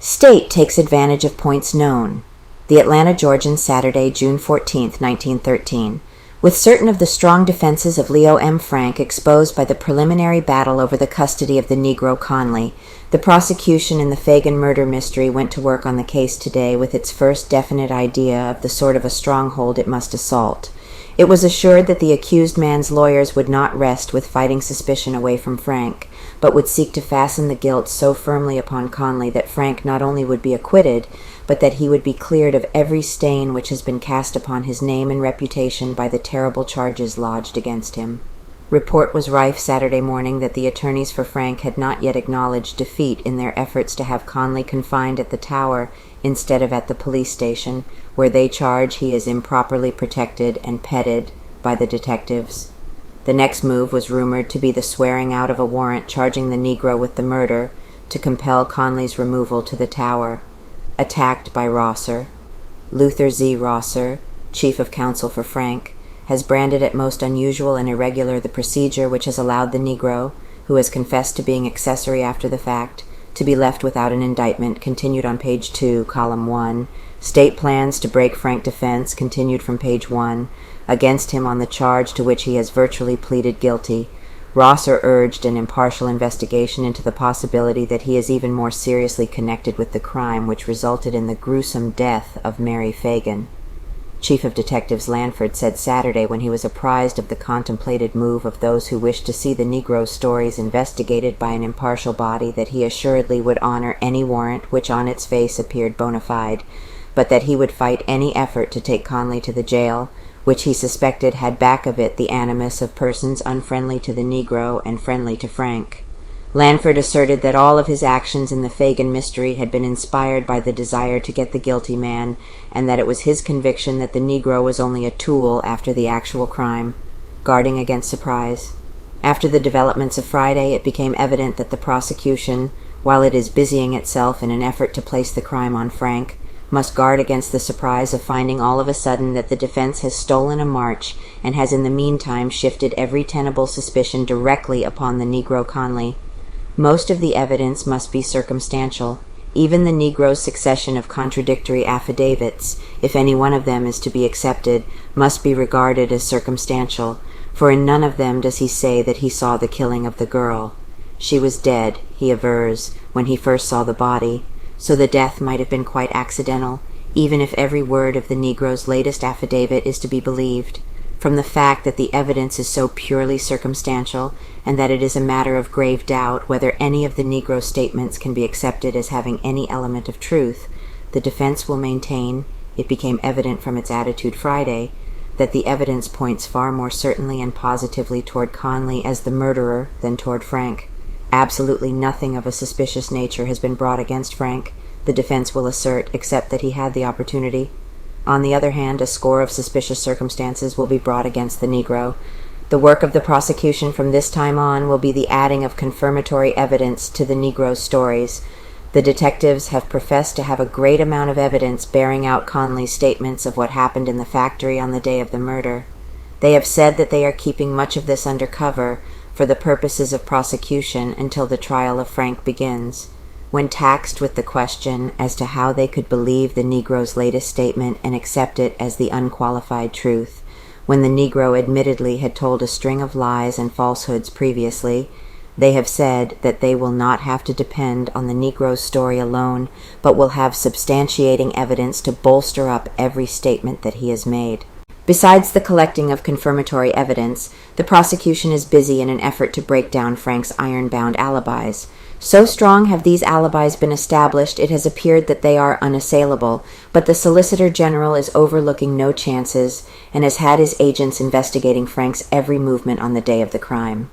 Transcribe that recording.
State takes advantage of points known. The Atlanta Georgian, Saturday, June 14, 1913. With certain of the strong defenses of Leo M. Frank exposed by the preliminary battle over the custody of the negro Conley, the prosecution in the Phagan murder mystery went to work on the case today with its first definite idea of the sort of a stronghold it must assault. It was assured that the accused man's lawyers would not rest with fighting suspicion away from Frank, but would seek to fasten the guilt so firmly upon Conley that Frank not only would be acquitted, but that he would be cleared of every stain which has been cast upon his name and reputation by the terrible charges lodged against him. Report was rife Saturday morning that the attorneys for Frank had not yet acknowledged defeat in their efforts to have Conley confined at the Tower instead of at the police station, where they charge he is improperly protected and petted by the detectives. The next move was rumored to be the swearing out of a warrant charging the negro with the murder to compel Conley's removal to the Tower. Attacked by Rosser. Luther Z. Rosser, chief of counsel for Frank, has branded it most unusual and irregular the procedure which has allowed the negro, who has confessed to being accessory after the fact, to be left without an indictment, continued on page 2, column 1. State plans to break Frank defense, continued from page 1, against him on the charge to which he has virtually pleaded guilty. Rosser urged an impartial investigation into the possibility that he is even more seriously connected with the crime which resulted in the gruesome death of Mary Phagan. Chief of Detectives Lanford said Saturday when he was apprised of the contemplated move of those who wished to see the Negro's stories investigated by an impartial body that he assuredly would honor any warrant which on its face appeared bona fide, but that he would fight any effort to take Conley to the jail, which he suspected had back of it the animus of persons unfriendly to the Negro and friendly to Frank. Lanford asserted that all of his actions in the Phagan mystery had been inspired by the desire to get the guilty man, and that it was his conviction that the Negro was only a tool after the actual crime, guarding against surprise. After the developments of Friday, it became evident that the prosecution, while it is busying itself in an effort to place the crime on Frank, must guard against the surprise of finding all of a sudden that the defense has stolen a march and has in the meantime shifted every tenable suspicion directly upon the Negro Conley. Most of the evidence must be circumstantial. Even the Negro's succession of contradictory affidavits, if any one of them is to be accepted, must be regarded as circumstantial, for in none of them does he say that he saw the killing of the girl. She was dead, he avers, when he first saw the body, so the death might have been quite accidental, even if every word of the Negro's latest affidavit is to be believed. From the fact that the evidence is so purely circumstantial, and that it is a matter of grave doubt whether any of the Negro statements can be accepted as having any element of truth, the defense will maintain, it became evident from its attitude Friday, that the evidence points far more certainly and positively toward Conley as the murderer than toward Frank. Absolutely nothing of a suspicious nature has been brought against Frank, the defense will assert, except that he had the opportunity. On the other hand, a score of suspicious circumstances will be brought against the Negro. The work of the prosecution from this time on will be the adding of confirmatory evidence to the Negro's stories. The detectives have professed to have a great amount of evidence bearing out Conley's statements of what happened in the factory on the day of the murder. They have said that they are keeping much of this under cover for the purposes of prosecution until the trial of Frank begins. When taxed with the question as to how they could believe the Negro's latest statement and accept it as the unqualified truth, when the Negro admittedly had told a string of lies and falsehoods previously, they have said that they will not have to depend on the Negro's story alone, but will have substantiating evidence to bolster up every statement that he has made. Besides the collecting of confirmatory evidence, the prosecution is busy in an effort to break down Frank's iron-bound alibis. So strong have these alibis been established, it has appeared that they are unassailable, but the Solicitor General is overlooking no chances and has had his agents investigating Frank's every movement on the day of the crime.